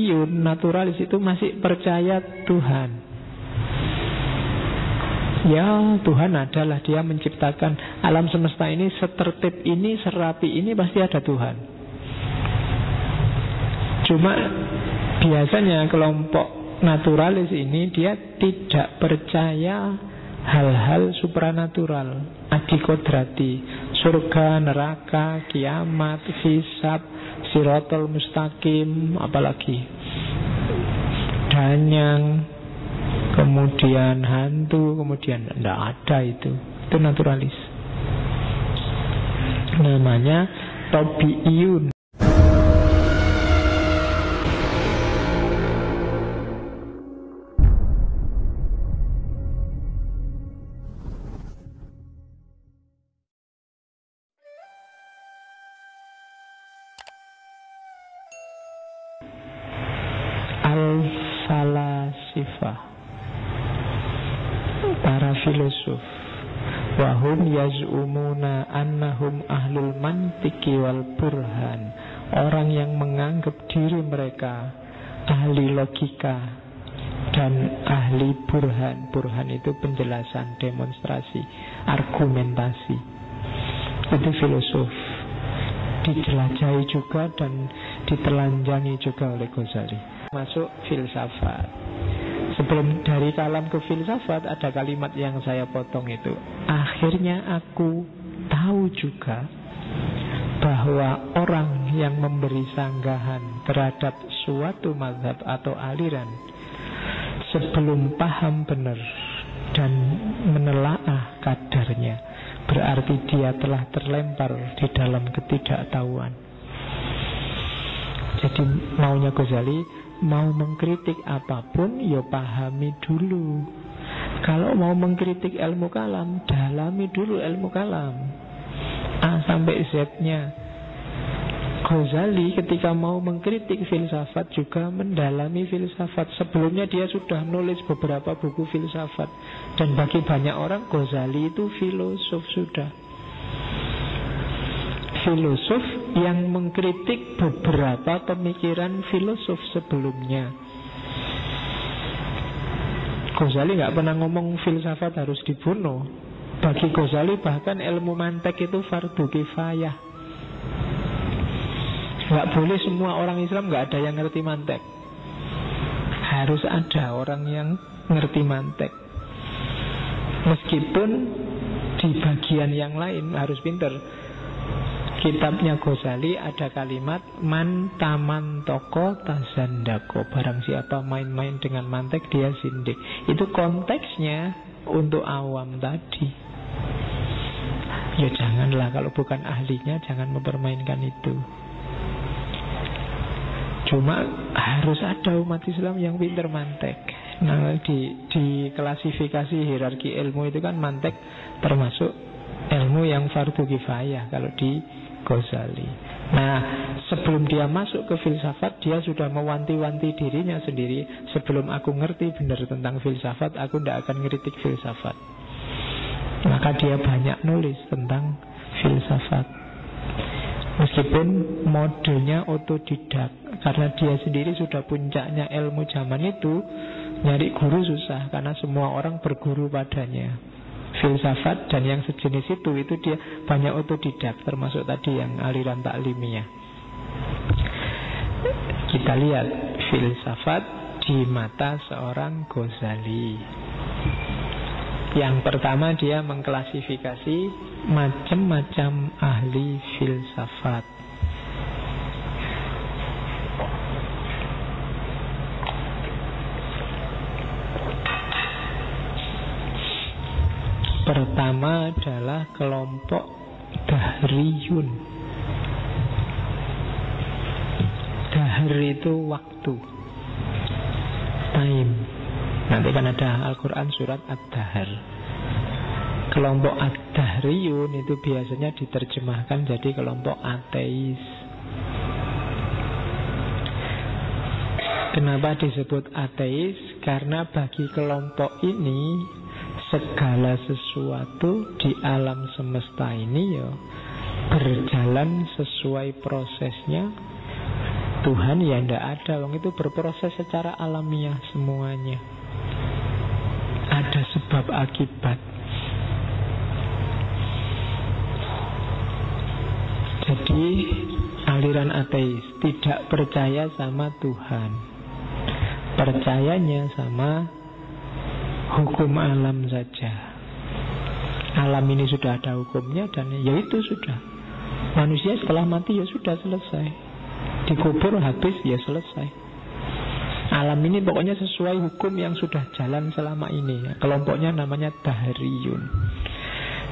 Tabi'iyun, naturalis itu masih percaya Tuhan. Ya Tuhan adalah, dia menciptakan alam semesta ini, setertib ini, serapi ini, pasti ada Tuhan. Cuma biasanya kelompok naturalis ini dia tidak percaya hal-hal supranatural, adikodrati, surga, neraka, kiamat, hisab, sirotol mustaqim, apalagi danyang, kemudian hantu, kemudian tidak ada itu naturalis. Namanya tabi'iyun. Al-falasifah, para filosof, wahum yaz'umuna annahum ahlul mantiki wal burhan, orang yang menganggap diri mereka ahli logika dan ahli burhan. Burhan itu penjelasan, demonstrasi, argumentasi. Itu filosof. Dijelajahi juga dan ditelanjangi juga oleh Ghazali. Masuk filsafat. Sebelum dari kalam ke filsafat, ada kalimat yang saya potong itu. Akhirnya aku tahu juga bahwa orang yang memberi sanggahan terhadap suatu mazhab atau aliran, sebelum paham benar dan menelaah kadarnya, berarti dia telah terlempar di dalam ketidaktahuan. Jadi maunya Ghazali, mau mengkritik apapun, ya pahami dulu. Kalau mau mengkritik ilmu kalam, dalami dulu ilmu kalam A sampai Z-nya. Ghazali ketika mau mengkritik filsafat juga mendalami filsafat. Sebelumnya dia sudah nulis beberapa buku filsafat. Dan bagi banyak orang Ghazali itu filosof sudah. Filosof yang mengkritik beberapa pemikiran filosof sebelumnya. Ghazali gak pernah ngomong filsafat harus dibunuh. Bagi Ghazali bahkan ilmu mantek itu fardu kifayah. Gak boleh semua orang Islam, gak ada yang ngerti mantek. Harus ada orang yang ngerti mantek. Meskipun di bagian yang lain harus pinter. Kitabnya Ghazali ada kalimat man taman toko tazandako, barang siapa main-main dengan mantek dia sindik. Itu konteksnya untuk awam tadi. Ya janganlah, kalau bukan ahlinya jangan mempermainkan itu. Cuma harus ada umat Islam yang pintar mantek. Nah, di klasifikasi hierarki ilmu itu kan mantek termasuk ilmu yang fardu kifayah kalau di Ghazali. Nah, sebelum dia masuk ke filsafat, dia sudah mewanti-wanti dirinya sendiri. Sebelum aku ngerti benar tentang filsafat, aku tidak akan ngeritik filsafat. Maka dia banyak nulis tentang filsafat. Meskipun modelnya otodidak, karena dia sendiri sudah puncaknya ilmu zaman itu, nyari guru susah karena semua orang berguru padanya. Filsafat dan yang sejenis itu dia banyak otodidak, termasuk tadi yang aliran taklimiyah. Kita lihat filsafat di mata seorang Ghazali. Yang pertama, dia mengklasifikasi macam-macam ahli filsafat. Pertama adalah kelompok Dahriyun. Dahr itu waktu, time. Nanti kan ada Al-Quran surat Ad-Dahr. Kelompok Ad-Dahriyun itu biasanya diterjemahkan jadi kelompok ateis. Kenapa disebut ateis? Karena bagi kelompok ini segala sesuatu di alam semesta ini ya berjalan sesuai prosesnya Tuhan ya tidak ada. Wong itu berproses secara alamiah semuanya. Ada sebab akibat. Jadi aliran ateis tidak percaya sama Tuhan, percayanya sama hukum alam saja. Alam ini sudah ada hukumnya dan ya itu sudah. Manusia setelah mati ya sudah selesai. Dikubur habis ya selesai. Alam ini pokoknya sesuai hukum yang sudah jalan selama ini. Kelompoknya namanya Dahriyun.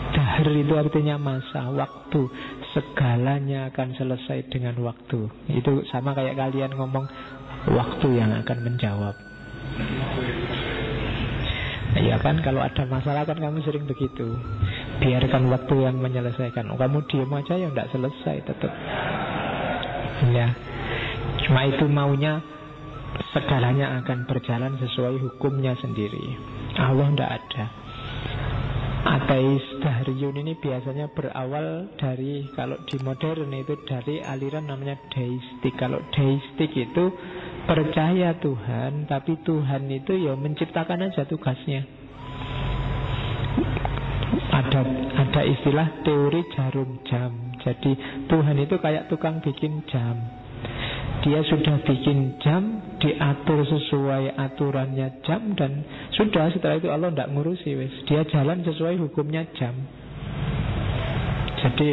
Dahr itu artinya masa, waktu. Segalanya akan selesai dengan waktu. Itu sama kayak kalian ngomong waktu yang akan menjawab. Ya kan, kalau ada masalah kan kamu sering begitu. Biarkan waktu yang menyelesaikan. Kamu diam aja ya tidak selesai tetap. Ya, cuma itu maunya segalanya akan berjalan sesuai hukumnya sendiri. Allah tidak ada. Ateis Dahriyun ini biasanya berawal dari, kalau di modern itu dari aliran namanya deistik. Kalau deistik itu percaya Tuhan, tapi Tuhan itu ya menciptakan aja tugasnya. Ada istilah teori jarum jam. Jadi Tuhan itu kayak tukang bikin jam. Dia sudah bikin jam, diatur sesuai aturannya jam, dan sudah, setelah itu Allah tidak ngurusi wes. Dia jalan sesuai hukumnya jam. Jadi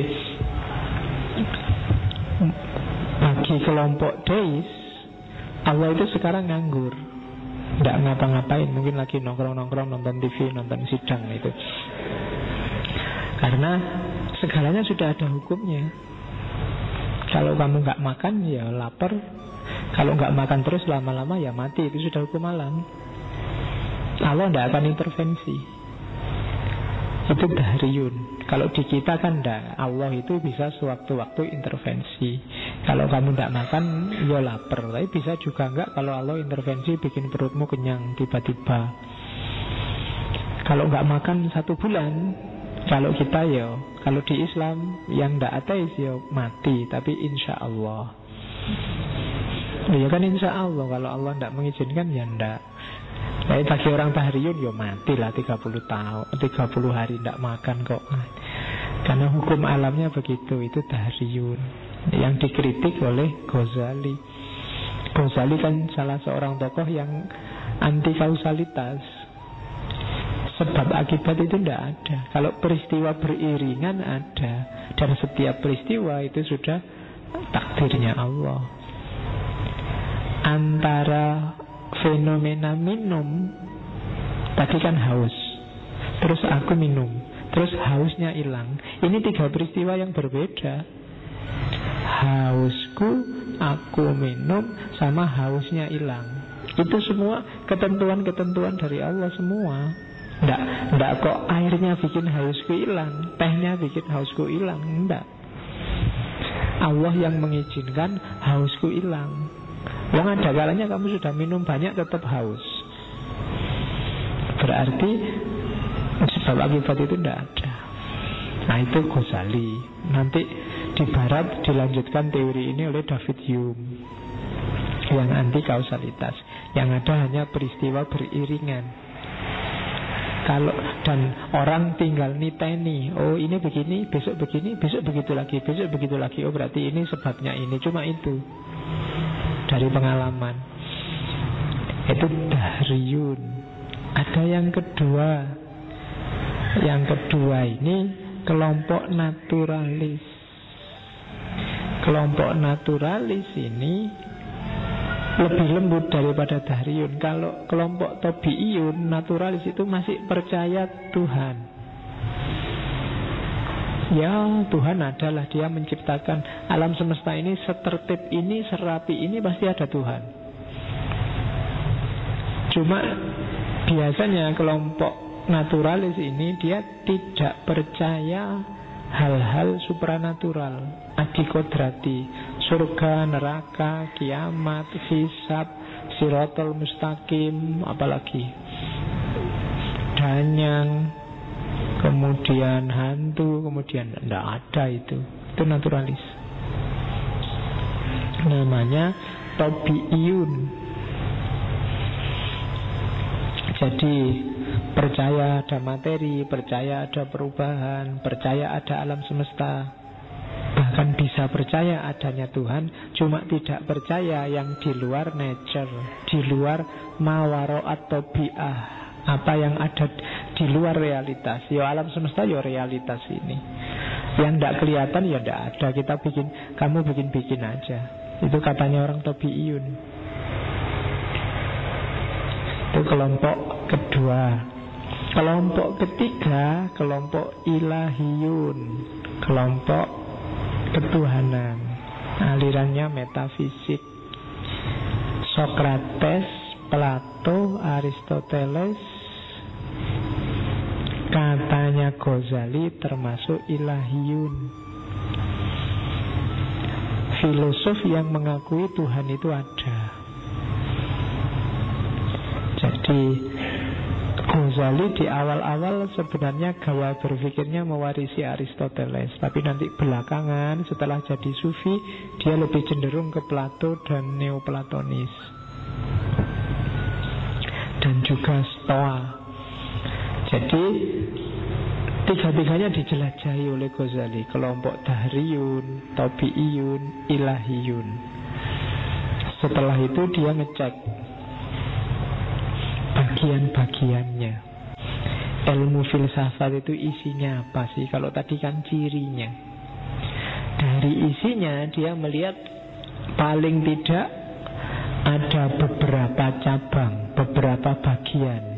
bagi kelompok deis, Allah itu sekarang nganggur, tidak ngapa-ngapain. Mungkin lagi nongkrong-nongkrong, nonton TV, nonton sidang itu. Karena segalanya sudah ada hukumnya. Kalau kamu nggak makan ya lapar. Kalau nggak makan terus lama-lama ya mati. Itu sudah hukum alam. Allah tidak akan intervensi. Itu Dahriyun. Kalau di kita kan tidak. Allah itu bisa sewaktu-waktu intervensi. Kalau kamu tidak makan ya lapar. Tapi bisa juga nggak kalau Allah intervensi bikin perutmu kenyang tiba-tiba. Kalau nggak makan 1 bulan. Kalau kita ya, kalau di Islam yang tidak ateis ya mati, tapi insya Allah. Ya kan insya Allah. Kalau Allah tidak mengizinkan ya tidak. Tapi bagi orang Dahriyun ya mati lah 30 tahun, 30 hari tidak makan kok. Karena hukum alamnya begitu. Itu Dahriyun yang dikritik oleh Ghazali. Ghazali kan salah seorang tokoh yang anti kausalitas. Sebab akibat itu tidak ada. Kalau peristiwa beriringan ada. Dan setiap peristiwa itu sudah takdirnya Allah. Antara fenomena minum, tadi kan haus, terus aku minum, terus hausnya hilang. Ini 3 peristiwa yang berbeda. Hausku, aku minum, sama hausnya hilang. Itu semua ketentuan-ketentuan dari Allah semua. Nggak kok airnya bikin hausku hilang, tehnya bikin hausku hilang. Nggak. Allah yang mengizinkan hausku hilang. Wong ada kalanya kamu sudah minum banyak tetap haus. Berarti sebab akibat itu tidak ada. Nah itu Ghazali. Nanti di barat dilanjutkan teori ini oleh David Hume yang anti kausalitas. Yang ada hanya peristiwa beriringan. Kalau dan orang tinggal niteni, oh ini begini, besok begini, besok begitu lagi, besok begitu lagi. Oh berarti ini sebabnya ini. Cuma itu dari pengalaman. Itu Dahriyun. Ada yang kedua. Yang kedua ini kelompok naturalis. Kelompok naturalis ini lebih lembut daripada Dahriyun. Kalau kelompok Tabi'iyun, naturalis itu masih percaya Tuhan. Ya Tuhan adalah, Dia menciptakan alam semesta ini setertib ini, serapi ini, pasti ada Tuhan. Cuma biasanya kelompok naturalis ini dia tidak percaya hal-hal supranatural, adikodrati, surga, neraka, kiamat, hisab, sirotol mustaqim, apalagi danyang, kemudian hantu, kemudian tidak ada itu naturalis. Namanya Tabi'iyun. Jadi percaya ada materi, percaya ada perubahan, percaya ada alam semesta, bahkan bisa percaya adanya Tuhan, cuma tidak percaya yang di luar nature, di luar mawaro'at tabi'ah, apa yang ada di luar realitas. Ya alam semesta ya realitas ini. Yang tidak kelihatan ya tidak ada. Kita bikin, kamu bikin aja. Itu katanya orang Tabi'iyun. Itu kelompok kedua. Kelompok ketiga, kelompok Ilahiyun, kelompok ketuhanan. Alirannya metafisik. Sokrates, Plato, Aristoteles, katanya Ghazali termasuk Ilahiyun. Filosof yang mengakui Tuhan itu ada. Jadi Ghazali di awal-awal sebenarnya gaya berpikirnya mewarisi Aristoteles, tapi nanti belakangan setelah jadi sufi dia lebih cenderung ke Plato dan Neoplatonis dan juga Stoa. Jadi tiga-tiganya dijelajahi oleh Ghazali. Kelompok Dahriyun, Tabi'iyun, Ilahiyun. Setelah itu dia ngecek bagian-bagiannya. Ilmu filsafat itu isinya apa sih? Kalau tadi kan cirinya. Dari isinya dia melihat paling tidak ada beberapa cabang, beberapa bagian.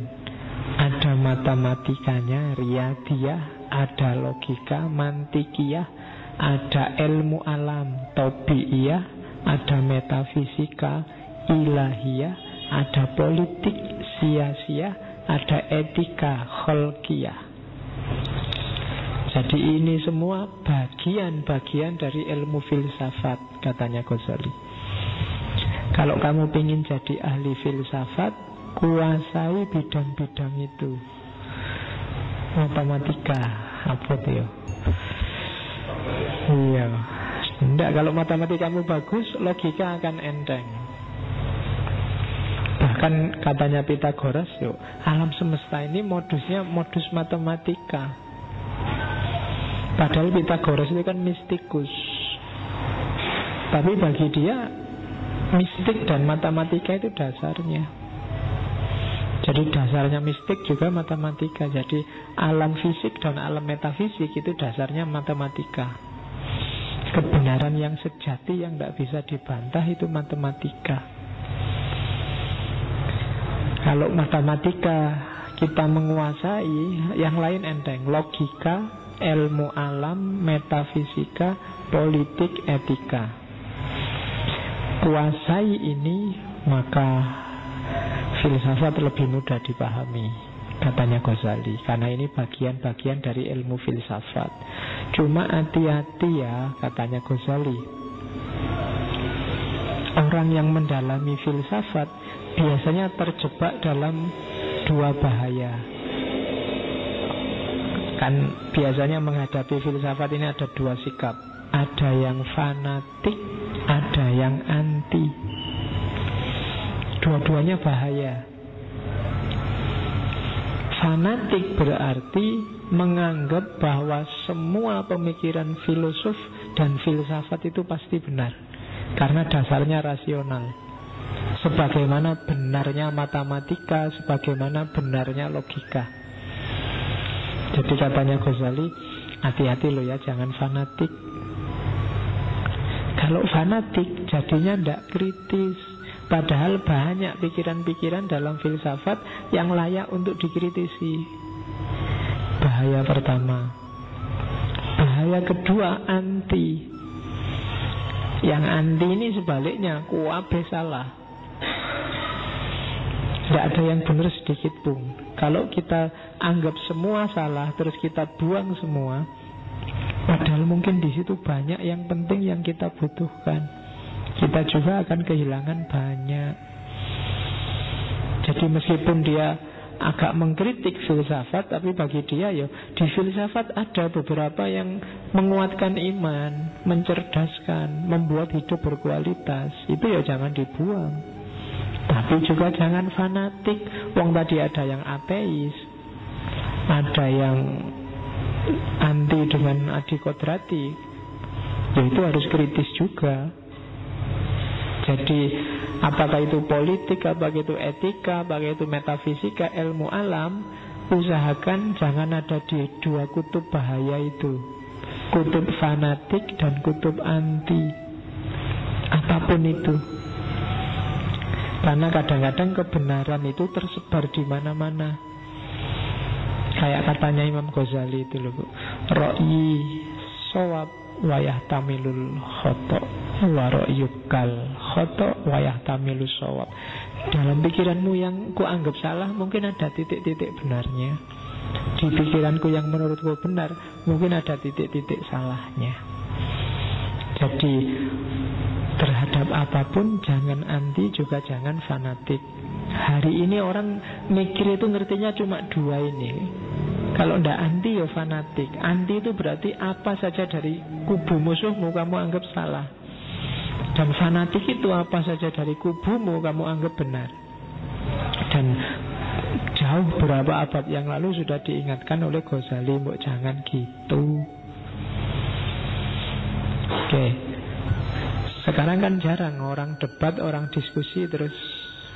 Ada matematikanya, riyadiyah, ada logika, mantikiyah, ada ilmu alam, tabi'iyah, ada metafisika, ilahiyah, ada politik, siasiyah, ada etika, kholqiyah. Jadi ini semua bagian-bagian dari ilmu filsafat, katanya Ghazali. Kalau kamu ingin jadi ahli filsafat, kuasai bidang-bidang itu. Matematika, apa itu? Iya. Tidak, kalau matematikamu bagus, logika akan enteng. Bahkan katanya Pythagoras, yuk, alam semesta ini modusnya modus matematika. Padahal Pythagoras itu kan mistikus. Tapi bagi dia mistik dan matematika itu dasarnya. Jadi dasarnya mistik juga matematika. Jadi alam fisik dan alam metafisik itu dasarnya matematika. Kebenaran yang sejati yang tidak bisa dibantah itu matematika. Kalau matematika kita menguasai, yang lain enteng. Logika, ilmu alam, metafisika, politik, etika. Kuasai ini, maka filsafat lebih mudah dipahami, katanya Ghazali. Karena ini bagian-bagian dari ilmu filsafat. Cuma hati-hati ya, katanya Ghazali. Orang yang mendalami filsafat biasanya terjebak dalam dua bahaya. Kan biasanya menghadapi filsafat ini ada dua sikap. Ada yang fanatik, ada yang anti. Dua-duanya bahaya. Fanatik berarti menganggap bahwa semua pemikiran filosof dan filsafat itu pasti benar, karena dasarnya rasional. Sebagaimana benarnya matematika, sebagaimana benarnya logika. Jadi katanya Ghazali, hati-hati loh ya, jangan fanatik. Kalau fanatik jadinya tidak kritis. Padahal banyak pikiran-pikiran dalam filsafat yang layak untuk dikritisi. Bahaya pertama. Bahaya kedua, anti. Yang anti ini sebaliknya, kuabe salah. Tidak ada yang benar sedikit pun. Kalau kita anggap semua salah, terus kita buang semua, padahal mungkin di situ banyak yang penting yang kita butuhkan, kita juga akan kehilangan banyak. Jadi meskipun dia agak mengkritik filsafat, tapi bagi dia ya di filsafat ada beberapa yang menguatkan iman, mencerdaskan, membuat hidup berkualitas. Itu ya jangan dibuang. Tapi juga jangan fanatik. Wong tadi ada yang ateis, ada yang anti dengan adikodrati, ya itu harus kritis juga. Jadi apakah itu politik, apakah itu etika, apakah itu metafisika, ilmu alam, usahakan jangan ada di dua kutub bahaya itu, kutub fanatik dan kutub anti, apapun itu. Karena kadang-kadang kebenaran itu tersebar di mana-mana. Kayak katanya Imam Ghazali itu loh, Ro'yi sawab wayah tamilul khoto wa ro'yukal khoto wayah tamilul sawab. Dalam pikiranmu yang ku anggap salah, mungkin ada titik-titik benarnya. Di pikiranku yang menurutku benar, mungkin ada titik-titik salahnya. Jadi terhadap apapun jangan anti, juga jangan fanatik. Hari ini orang mikir itu ngertinya cuma dua ini. Kalau ndak anti ya fanatik. Anti itu berarti apa saja dari kubu musuhmu kamu anggap salah. Dan fanatik itu apa saja dari kubumu kamu anggap benar. Dan jauh beberapa abad yang lalu sudah diingatkan oleh Ghazali, mbok jangan gitu. Oke. Sekarang kan jarang orang debat, orang diskusi terus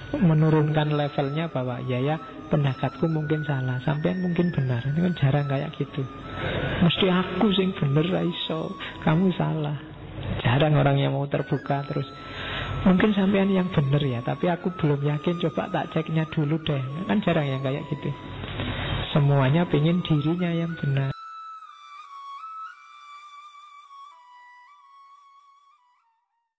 menurunkan levelnya bahwa ya pendapatku mungkin salah, sampean mungkin benar. Ini kan jarang kayak gitu. Mesti aku sing bener ra iso, kamu salah. Jarang orang yang mau terbuka terus. Mungkin sampean yang bener ya, tapi aku belum yakin, coba tak ceknya dulu deh. Kan jarang yang kayak gitu. Semuanya pengen dirinya yang benar.